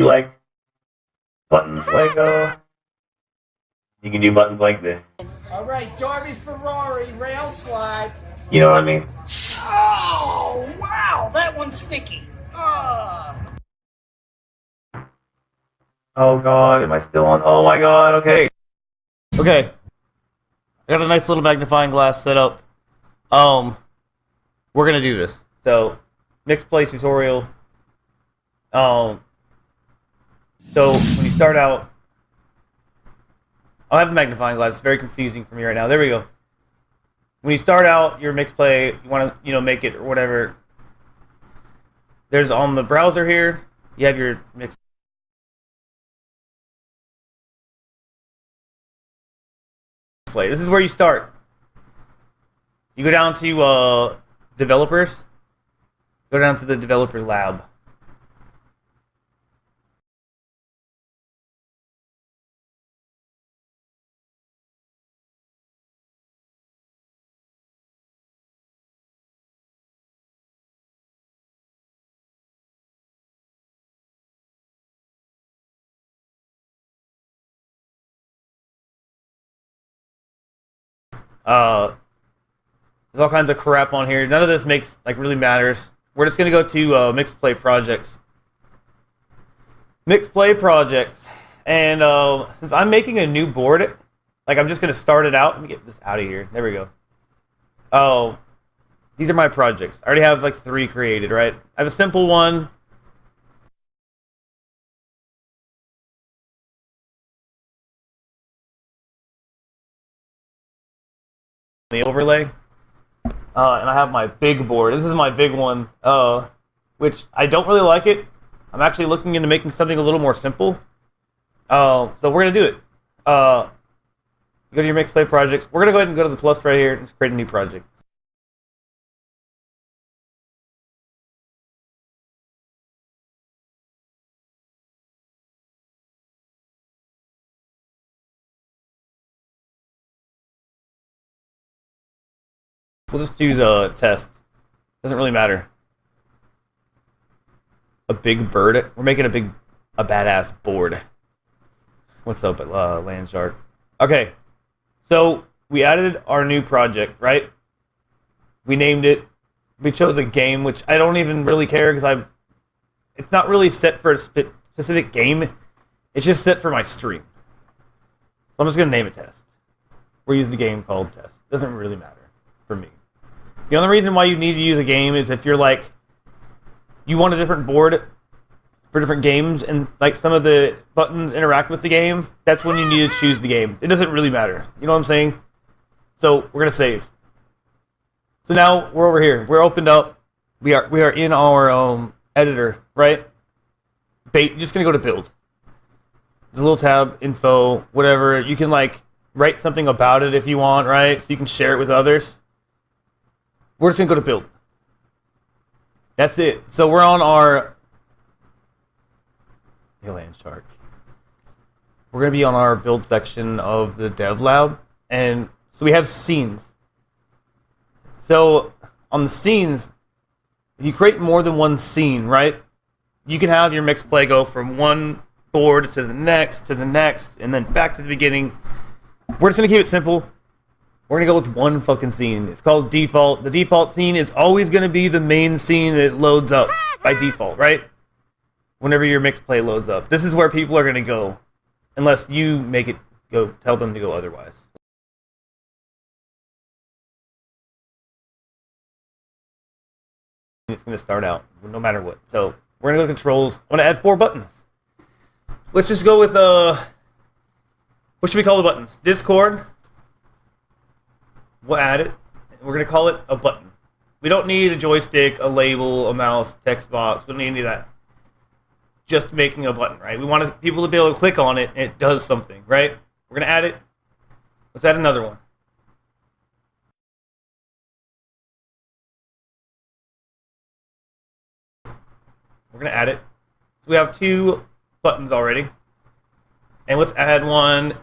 You like buttons like you can do buttons like this. All right, Darby Ferrari, rail slide. You know what I mean? Oh, wow, that one's sticky. Oh god, am I still on? Oh my god, okay. Okay. I got a nice little magnifying glass set up. We're gonna do this. So, Mixplay tutorial. So when you start out, I'll have a magnifying glass. It's very confusing for me right now. There we go. When you start out your Mixplay, you want to make it or whatever. There's on the browser here. You have your Mixplay. This is where you start. You go down to developers. Go down to the developer lab. There's all kinds of crap on here. None of this makes really matters. We're just gonna go to Mixplay projects. Mixplay projects, and since I'm making a new board, I'm just gonna start it out. Let me get this out of here. There we go. Oh, these are my projects. I already have 3 created, right? I have a simple one. The overlay. And I have my big board. This is my big one, which I don't really like it. I'm actually looking into making something a little more simple. So we're going to do it. You go to your Mixplay projects. We're going to go ahead and go to the plus right here and just create a new project. We'll just use a test. Doesn't really matter. A big bird. We're making a badass board. What's up, Land Shark? Okay, so we added our new project, right? We named it. We chose a game, which I don't even really care because it's not really set for a specific game. It's just set for my stream. So I'm just gonna name it Test. We're using the game called Test. Doesn't really matter for me. The only reason why you need to use a game is if you're you want a different board for different games and some of the buttons interact with the game, that's when you need to choose the game. It doesn't really matter. You know what I'm saying? So we're gonna save. So now we're over here. We're opened up. We are in our editor, right? Just gonna go to build. There's a little tab, info, whatever. You can write something about it if you want, right? So you can share it with others. We're just gonna go to build. That's it. So we're on our Land Shark. We're gonna be on our build section of the dev lab, and so we have scenes. So on the scenes, if you create more than one scene, right? You can have your Mixplay go from one board to the next, and then back to the beginning. We're just gonna keep it simple. We're gonna go with one fucking scene. It's called default. The default scene is always gonna be the main scene that loads up by default, right? Whenever your Mixplay loads up. This is where people are gonna go. Unless you make it go, tell them to go otherwise. It's gonna start out, no matter what. So, we're gonna go to controls. I'm gonna add 4 buttons. Let's just go with, what should we call the buttons? Discord. We'll add it. We're going to call it a button. We don't need a joystick, a label, a mouse, text box. We don't need any of that. Just making a button, right? We want people to be able to click on it and it does something, right? We're going to add it. Let's add another one. We're going to add it. So we have 2 buttons already. And let's add one.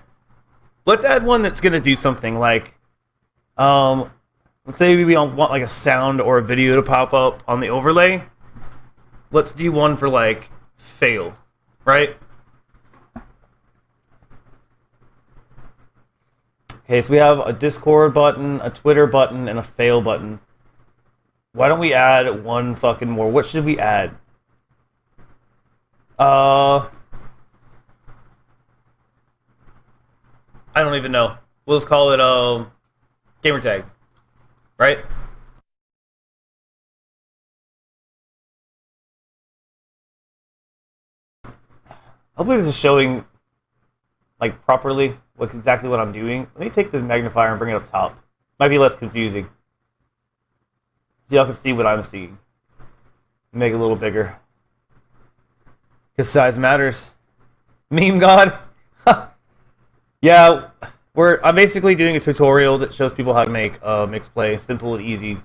Let's add one that's going to do something let's say we want a sound or a video to pop up on the overlay. Let's do one for fail, right? Okay, so we have a Discord button, a Twitter button, and a fail button. Why don't we add one fucking more? What should we add? I don't even know. We'll just call it gamer tag, right? Hopefully this is showing like properly exactly what I'm doing. Let me take the magnifier and bring it up top. Might be less confusing. So y'all can see what I'm seeing. Make it a little bigger. Because size matters. Meme God. Yeah, I'm basically doing a tutorial that shows people how to make Mixplay simple and easy.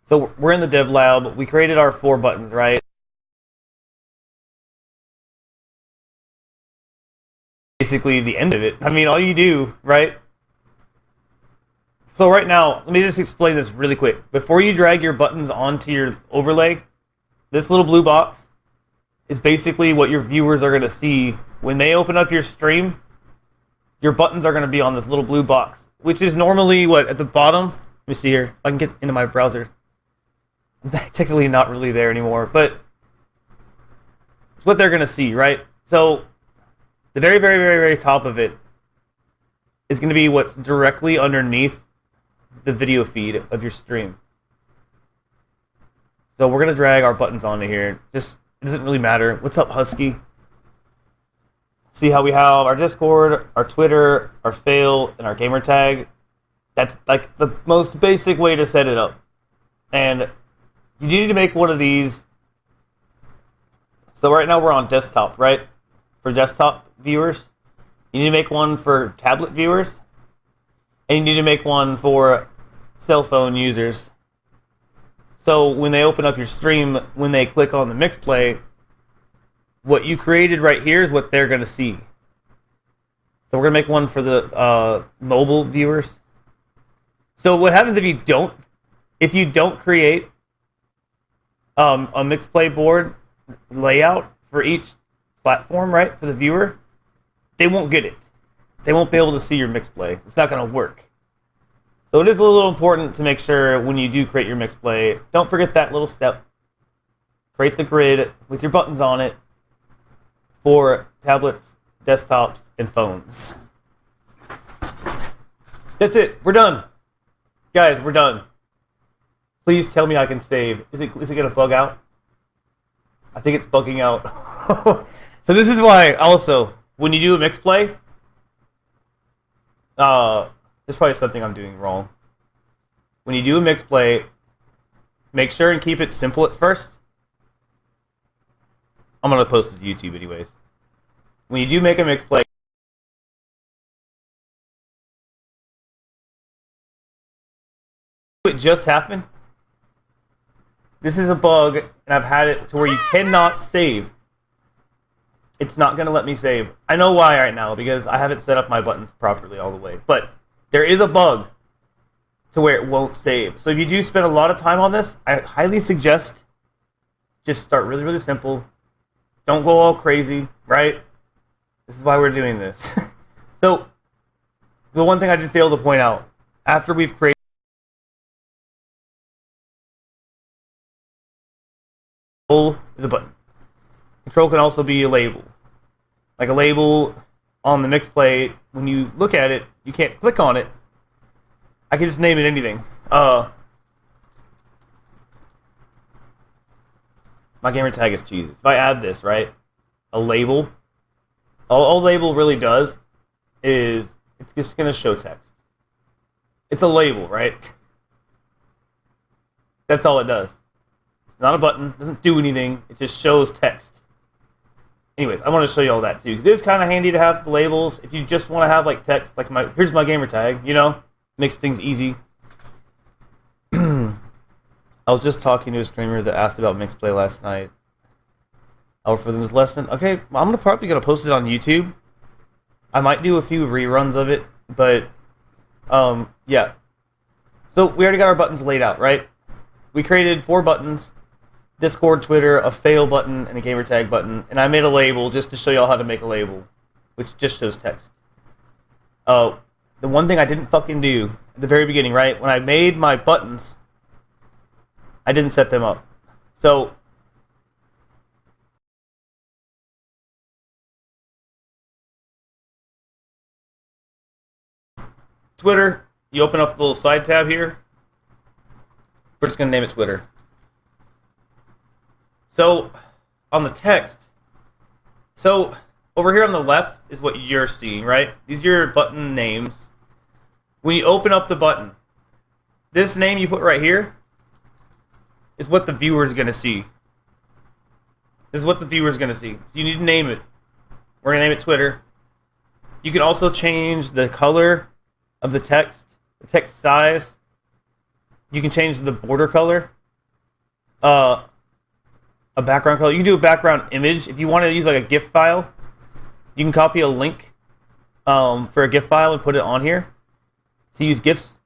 So we're in the dev lab. We created our 4 buttons, right? Basically the end of it. I mean, all you do, right? So right now, let me just explain this really quick. Before you drag your buttons onto your overlay, this little blue box is basically what your viewers are going to see when they open up your stream. Your buttons are going to be on this little blue box, which is normally what at the bottom. Let me see here. If I can get into my browser. Technically not really there anymore, but it's what they're going to see, right? So the very, very, very, very top of it is going to be what's directly underneath the video feed of your stream. So we're going to drag our buttons onto here. Just, it doesn't really matter. What's up, Husky? See how we have our Discord, our Twitter, our fail, and our gamer tag. That's like the most basic way to set it up. And you need to make one of these. So right now we're on desktop, right? For desktop viewers. You need to make one for tablet viewers. And you need to make one for cell phone users. So when they open up your stream, when they click on the Mixplay, what you created right here is what they're going to see. So we're going to make one for the mobile viewers. So what happens if you don't create a Mixplay board layout for each platform, right, for the viewer, they won't get it. They won't be able to see your Mixplay. It's not going to work. So it is a little important to make sure when you do create your Mixplay, don't forget that little step. Create the grid with your buttons on it for tablets, desktops, and phones. That's it. We're done. Guys, we're done. Please tell me I can save. Is it going to bug out? I think it's bugging out. So this is why, also, when you do a Mixplay, there's probably something I'm doing wrong. When you do a Mixplay, make sure and keep it simple at first. I'm going to post it to YouTube anyways. When you do make a Mixplay, it just happened. This is a bug, and I've had it to where you cannot save. It's not going to let me save. I know why right now, because I haven't set up my buttons properly all the way. But there is a bug to where it won't save. So if you do spend a lot of time on this, I highly suggest just start really, really simple. Don't go all crazy, right? This is why we're doing this. So the one thing I did fail to point out, after we've created is a button. Control can also be a label. Like a label on the Mixplay, when you look at it, you can't click on it. I can just name it anything. My gamer tag is Jesus. If I add this, right, a label, all label really does is it's just going to show text. It's a label, right? That's all it does. It's not a button. It doesn't do anything. It just shows text. Anyways, I want to show you all that too, because it is kind of handy to have labels if you just want to have like text, like here's my gamer tag, you know, makes things easy. I was just talking to a streamer that asked about Mixplay last night. Oh, for the lesson. Okay, well, I'm probably gonna post it on YouTube. I might do a few reruns of it, but yeah. So we already got our buttons laid out, right? We created 4 buttons. Discord, Twitter, a fail button, and a gamertag button, and I made a label just to show y'all how to make a label, which just shows text. The one thing I didn't fucking do at the very beginning, right? When I made my buttons, I didn't set them up. So Twitter, you open up the little side tab here. We're just gonna name it Twitter. So on the text, so over here on the left is what you're seeing, right? These are your button names. When you open up the button, this name you put right here is what the viewer is going to see. This is what the viewer is going to see. So you need to name it. We're going to name it Twitter. You can also change the color of the text size. You can change the border color. A background color. You can do a background image. If you want to use like a GIF file, you can copy a link for a GIF file and put it on here to use GIFs.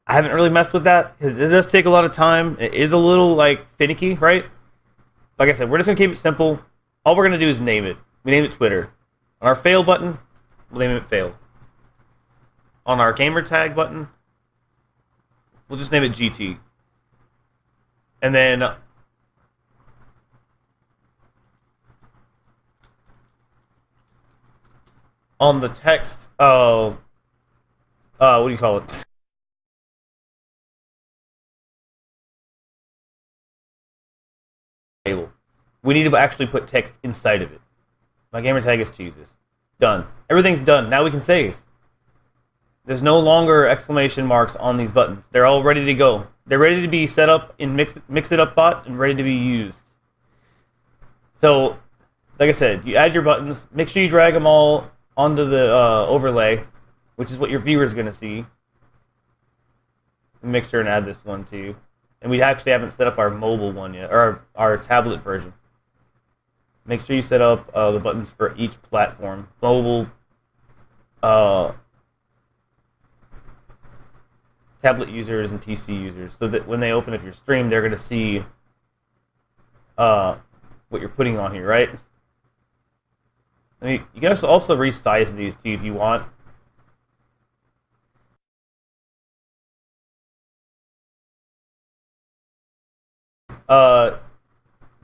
I haven't really messed with that because it does take a lot of time. It is a little like finicky, right? Like I said, we're just gonna keep it simple. All we're gonna do is name it. We name it Twitter. On our fail button, we'll name it fail. On our gamer tag button, we'll just name it GT. And then on the text, what do you call it? We need to actually put text inside of it. My gamer tag is Jesus. Done. Everything's done. Now we can save. There's no longer exclamation marks on these buttons. They're all ready to go. They're ready to be set up in Mixitupbot and ready to be used. So, like I said, you add your buttons. Make sure you drag them all onto the overlay, which is what your viewer is going to see. Make sure and add this one too. And we actually haven't set up our mobile one yet, or our tablet version. Make sure you set up the buttons for each platform. Mobile, tablet users, and PC users. So that when they open up your stream, they're going to see what you're putting on here, right? I mean, you can also resize these too if you want.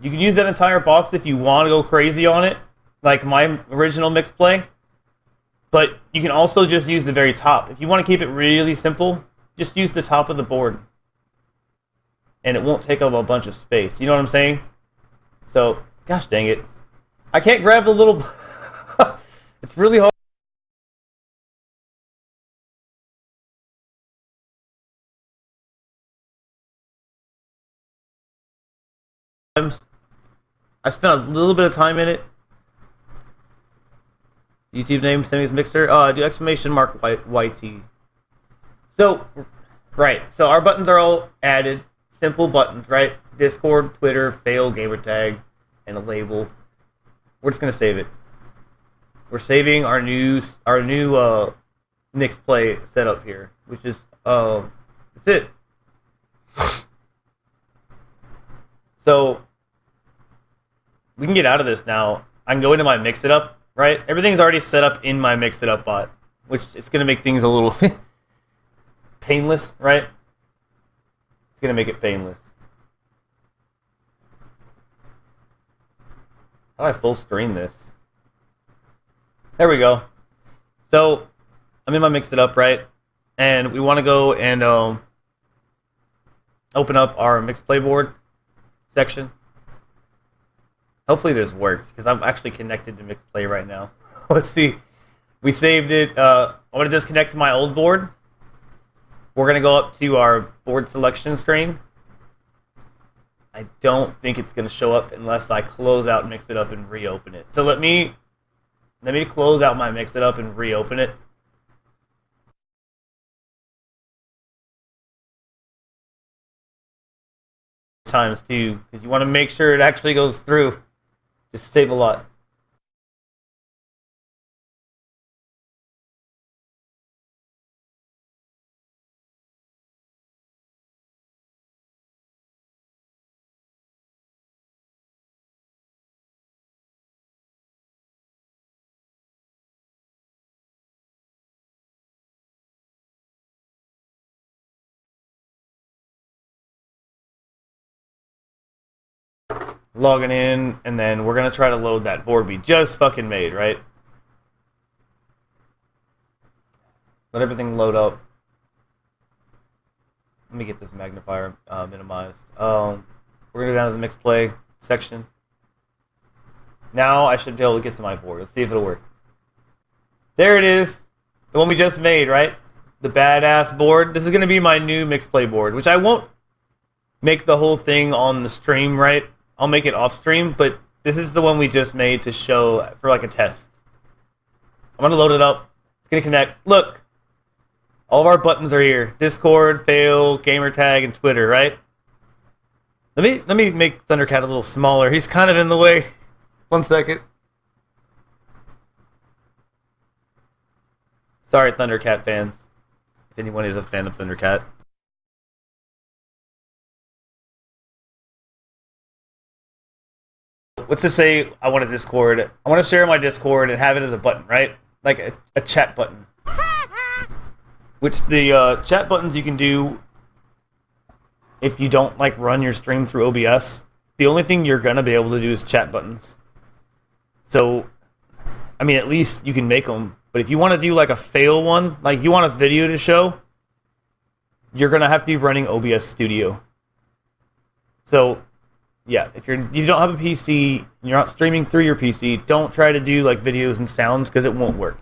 You can use that entire box if you want to go crazy on it, like my original Mixplay. But you can also just use the very top. If you want to keep it really simple, just use the top of the board. And it won't take up a bunch of space. You know what I'm saying? So, gosh dang it. I can't grab the little... It's really hard. I spent a little bit of time in it. YouTube name, Sammy's Mixer. Do exclamation mark YT. So, right. So our buttons are all added. Simple buttons, right? Discord, Twitter, fail, gamertag, and a label. We're just gonna save it. We're saving our new Mixplay setup here, which is that's it. So we can get out of this now. I can go into my Mixitup, right? Everything's already set up in my Mixitupbot, which is going to make things a little painless, right? It's going to make it painless. How do I full screen this? There we go. So I'm in my Mixitup, right? And we want to go and open up our Mixplay board section. Hopefully this works, because I'm actually connected to Mixplay right now. Let's see. We saved it. I'm going to disconnect my old board. We're going to go up to our board selection screen. I don't think it's going to show up unless I close out Mixitup and reopen it. So let me close out my Mixitup and reopen it. Times too, because you want to make sure it actually goes through. Just save a lot. logging in, and then we're gonna try to load that board we just fucking made, right? Let everything load up. Let me get this magnifier minimized. We're gonna go down to the Mixplay section. Now I should be able to get to my board. Let's see if it'll work. There it is. The one we just made, right? The badass board. This is gonna be my new Mixplay board, which I won't make the whole thing on the stream, right? I'll make it off stream, but this is the one we just made to show for like a test. I'm gonna load it up. It's gonna connect. Look, all of our buttons are here: Discord, Fail, Gamertag, and Twitter, right? Let me make Thundercat a little smaller. He's kind of in the way. 1 second. Sorry, Thundercat fans. If anyone is a fan of Thundercat. Let's just say I want a Discord. I want to share my Discord and have it as a button, right? Like a chat button. Which the chat buttons you can do if you don't like run your stream through OBS. The only thing you're gonna be able to do is chat buttons. So, I mean, at least you can make them. But if you want to do like a fail one, like you want a video to show, you're gonna have to be running OBS Studio. So, yeah, if you don't have a PC, you're not streaming through your PC, don't try to do like videos and sounds because it won't work.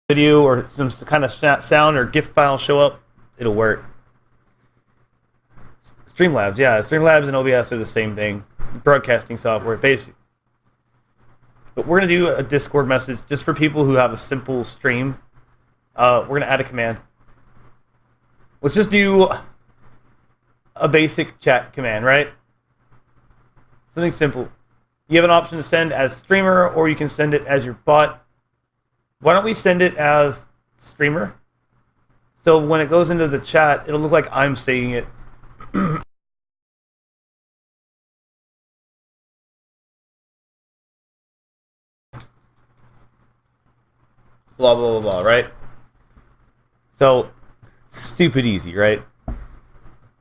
Video or some kind of sound or GIF file show up, it'll work. Streamlabs, yeah, Streamlabs and OBS are the same thing. Broadcasting software, basically. But we're gonna do a Discord message just for people who have a simple stream. We're gonna add a command. Let's just do a basic chat command, right? Something simple. You have an option to send as streamer, or you can send it as your bot. Why don't we send it as streamer? So when it goes into the chat, it'll look like I'm saying it. Blah, blah, blah, blah, right? So, stupid easy, right?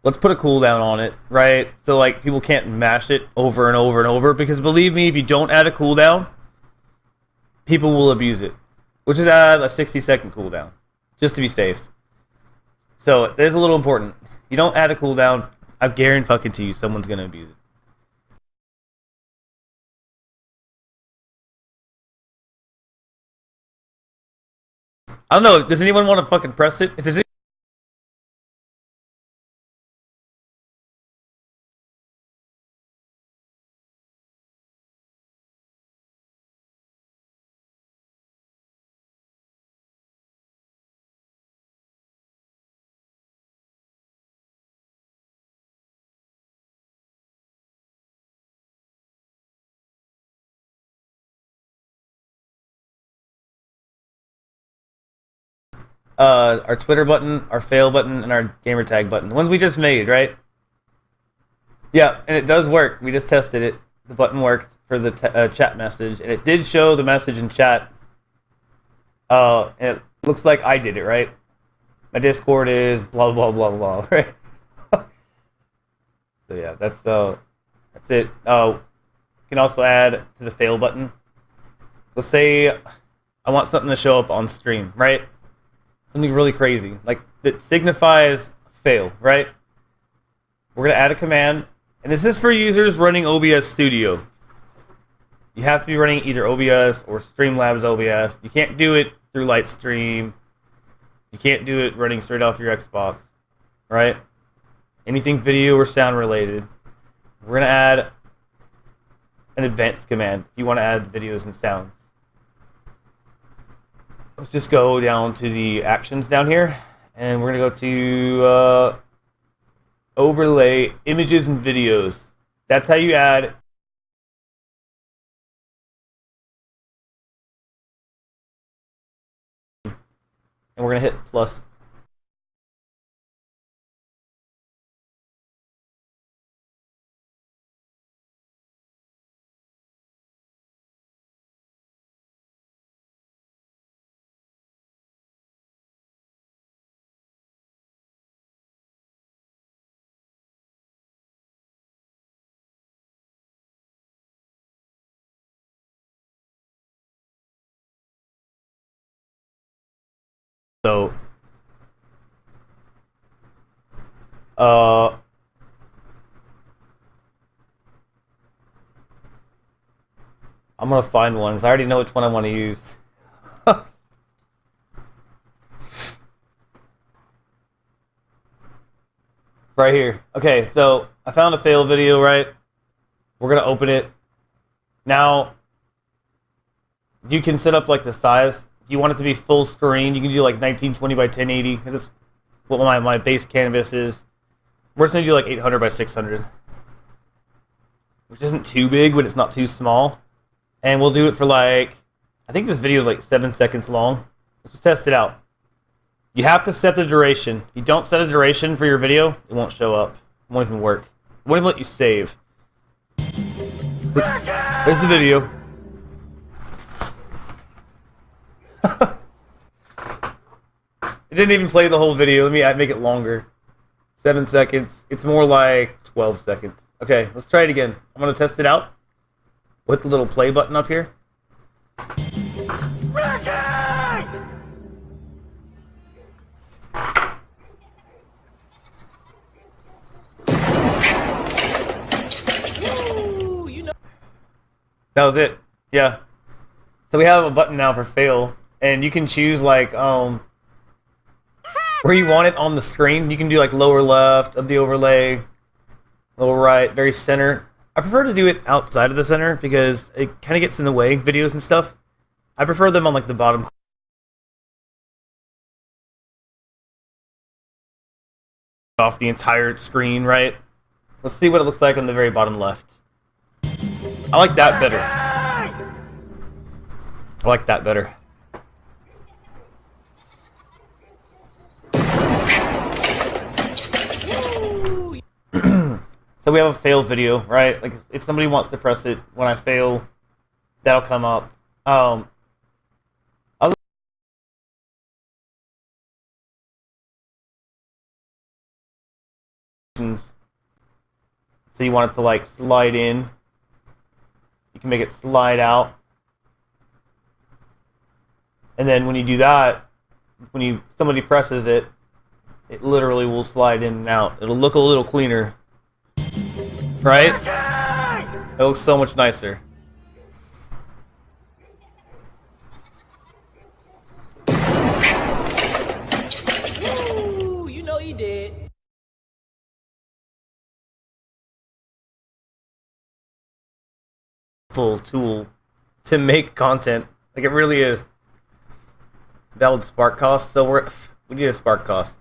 Let's put a cooldown on it, right? So, like, people can't mash it over and over and over, because believe me, if you don't add a cooldown, people will abuse it. Which is add a 60-second cooldown, just to be safe. So, it is a little important. You don't add a cooldown, I guarantee you someone's going to abuse it. I don't know, does anyone want to fucking press it? If there's our Twitter button, our fail button, and our gamertag button. The ones we just made, right? Yeah, and it does work. We just tested it. The button worked for the chat message, and it did show the message in chat. And it looks like I did it, right? My Discord is blah blah blah blah, right? So yeah, that's it. You can also add to the fail button. Let's say I want something to show up on stream, right? Something really crazy, like that signifies fail, right? We're gonna add a command, and this is for users running OBS Studio. You have to be running either OBS or Streamlabs OBS. You can't do it through Lightstream. You can't do it running straight off your Xbox, right? Anything video or sound related. We're gonna add an advanced command if you want to add videos and sounds. Let's just go down to the actions down here, and we're gonna go to overlay images and videos. That's how you add. And we're gonna hit plus. So, uh, I'm gonna find one because I already know which one I want to use. Right here. Okay, so I found a fail video, right? We're gonna open it. Now, you can set up like the size. If you want it to be full screen, you can do like 1920 by 1080 because it's what my base canvas is. We're just gonna do like 800 by 600, which isn't too big, but it's not too small. And we'll do it for like, I think this video is like 7 seconds long. Let's just test it out. You have to set the duration. If you don't set a duration for your video, it won't show up. It won't even work. It won't even let you save. There's the video. It didn't even play the whole video. Let me make it longer. 7 seconds. It's more like 12 seconds. Okay, let's try it again. I'm going to test it out with the little play button up here. That was it. Yeah. So we have a button now for fail, and you can choose like where you want it on the screen. You can do like lower left of the overlay, lower right, very center. I prefer to do it outside of the center because it kind of gets in the way, videos and stuff. I prefer them on like the bottom. Off the entire screen, right? Let's see what it looks like on the very bottom left. I like that better. I like that better. So we have a fail video, right? Like if somebody wants to press it when I fail, that'll come up. Other so you want it to like slide in. You can make it slide out. And then when you do that, when somebody presses it, it literally will slide in and out. It'll look a little cleaner. Right? It looks so much nicer. Ooh, you know you did. Full tool to make content. Like it really is. Valid spark cost, so we need a spark cost.